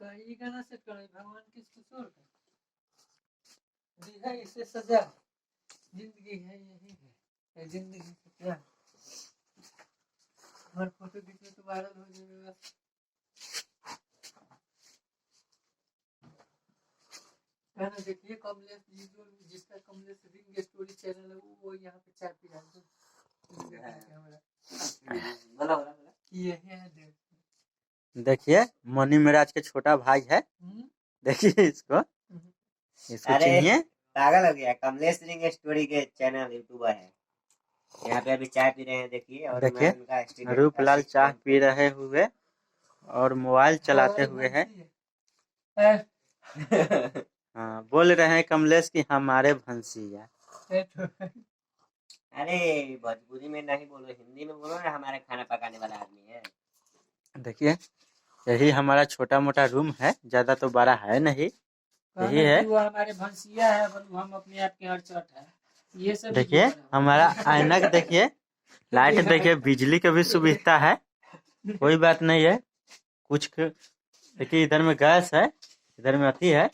का ये गाना सेट करो भगवान के किशोर का है इसे सजा जिंदगी है यही है जिंदगी से क्या हर फोटो खींचने तो वायरल हो जाएगा। गाना देखिए कमलेश जी जो जिसका कमलेश रिंग स्टोरी चैनल है वो यहाँ पे चाय पी रहा है ये है देखिए मनी मेराज के छोटा भाई है। देखिए इसको अरे पागल हो गया, कमलेश रिंग स्टोरी के चैनल यूट्यूबर है। यहाँ पे अभी चाय पी रहे हैं देखिए। और देखिए रूपलाल चाय पी रहे हुए और मोबाइल चलाते हुए है। हाँ बोल रहे हैं कमलेश की हमारे भंसिया। अरे भोजपुरी में नहीं बोलो, हिंदी में बोलो ना, हमारे खाना पकाने वाला आदमी है। देखिए यही हमारा छोटा मोटा रूम है, ज्यादा तो बड़ा है नहीं, यही है। वो हमारे भंसिया है, हम अपने आप के अड़चट है। ये सब देखिए हमारा ऐनक देखिए, लाइट देखिए, बिजली की भी सुविधा है, कोई बात नहीं है कुछ। देखिए इधर में गैस है, इधर में अथी है।